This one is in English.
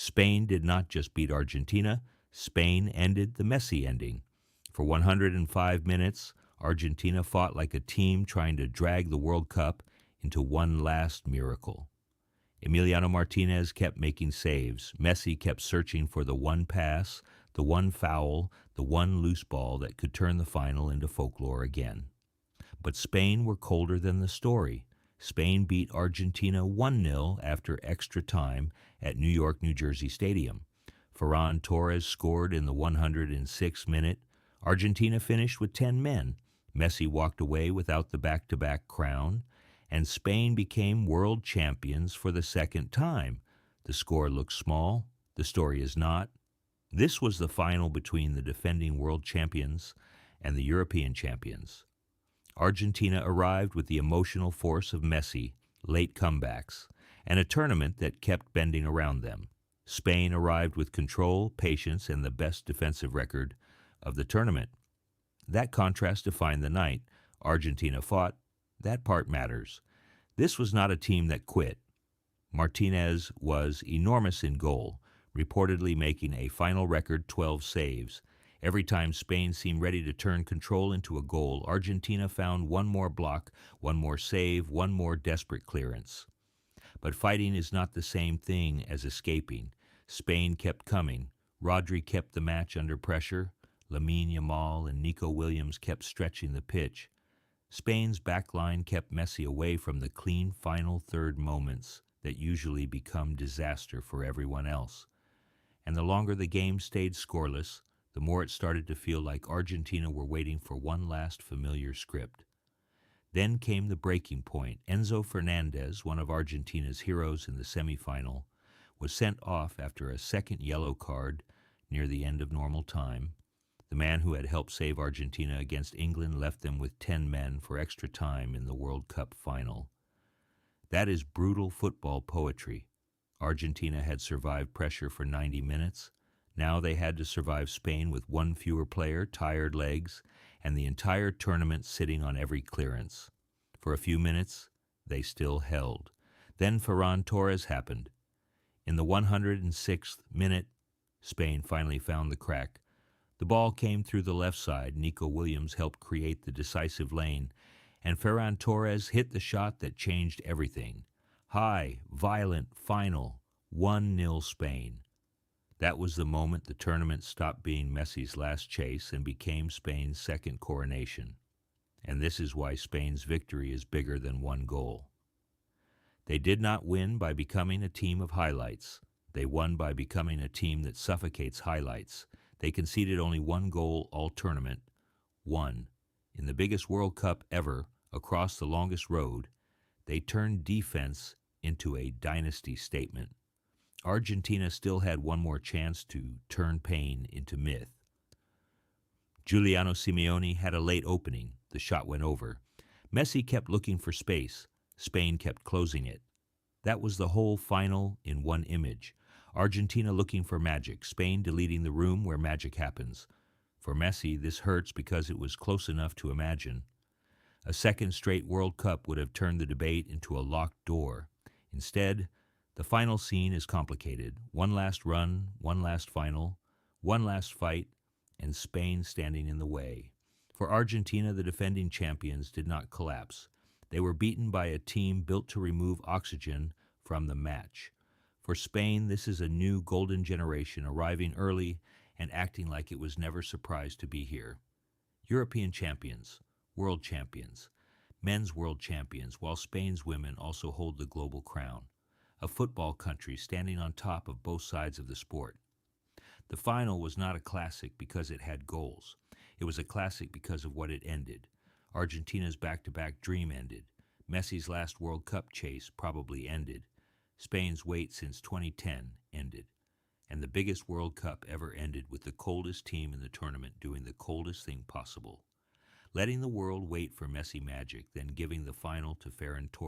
Spain did not just beat Argentina, Spain ended the Messi ending. For 105 minutes, Argentina fought like a team trying to drag the World Cup into one last miracle. Emiliano Martinez kept making saves. Messi kept searching for the one pass, the one foul, the one loose ball that could turn the final into folklore again. But Spain were colder than the story. Spain beat Argentina 1-0 after extra time at New York, New Jersey Stadium. Ferran Torres scored in the 106th minute. Argentina finished with 10 men. Messi walked away without the back-to-back crown, and Spain became world champions for the second time. The score looks small. The story is not. This was the final between the defending world champions and the European champions. Argentina arrived with the emotional force of Messi, late comebacks, and a tournament that kept bending around them. Spain arrived with control, patience, and the best defensive record of the tournament. That contrast defined the night. Argentina fought. That part matters. This was not a team that quit. Martinez was enormous in goal, reportedly making a final record 12 saves. Every time Spain seemed ready to turn control into a goal, Argentina found one more block, one more save, one more desperate clearance. But fighting is not the same thing as escaping. Spain kept coming. Rodri kept the match under pressure. Lamine Yamal and Nico Williams kept stretching the pitch. Spain's backline kept Messi away from the clean final third moments that usually become disaster for everyone else. And the longer the game stayed scoreless, the more it started to feel like Argentina were waiting for one last familiar script. Then came the breaking point. Enzo Fernandez, one of Argentina's heroes in the semifinal, was sent off after a second yellow card near the end of normal time. The man who had helped save Argentina against England left them with 10 men for extra time in the World Cup final. That is brutal football poetry. Argentina had survived pressure for 90 minutes. Now they had to survive Spain with one fewer player, tired legs, and the entire tournament sitting on every clearance. For a few minutes, they still held. Then Ferran Torres happened. In the 106th minute, Spain finally found the crack. The ball came through the left side. Nico Williams helped create the decisive lane, and Ferran Torres hit the shot that changed everything. High, violent, final, 1-0 Spain. That was the moment the tournament stopped being Messi's last chase and became Spain's second coronation. And this is why Spain's victory is bigger than one goal. They did not win by becoming a team of highlights. They won by becoming a team that suffocates highlights. They conceded only one goal all tournament. One. In the biggest World Cup ever, across the longest road, they turned defense into a dynasty statement. Argentina still had one more chance to turn pain into myth. Giuliano Simeone had a late opening. The shot went over. Messi kept looking for space. Spain kept closing it. That was the whole final in one image. Argentina looking for magic, Spain deleting the room where magic happens. For Messi, this hurts because it was close enough to imagine. A second straight World Cup would have turned the debate into a locked door. Instead, the final scene is complicated. One last run, one last final, one last fight, and Spain standing in the way. For Argentina, the defending champions did not collapse. They were beaten by a team built to remove oxygen from the match. For Spain, this is a new golden generation arriving early and acting like it was never surprised to be here. European champions, world champions, men's world champions, while Spain's women also hold the global crown. A football country standing on top of both sides of the sport. The final was not a classic because it had goals. It was a classic because of what it ended. Argentina's back-to-back dream ended. Messi's last World Cup chase probably ended. Spain's wait since 2010 ended. And the biggest World Cup ever ended with the coldest team in the tournament doing the coldest thing possible. Letting the world wait for Messi magic, then giving the final to Ferran Torres.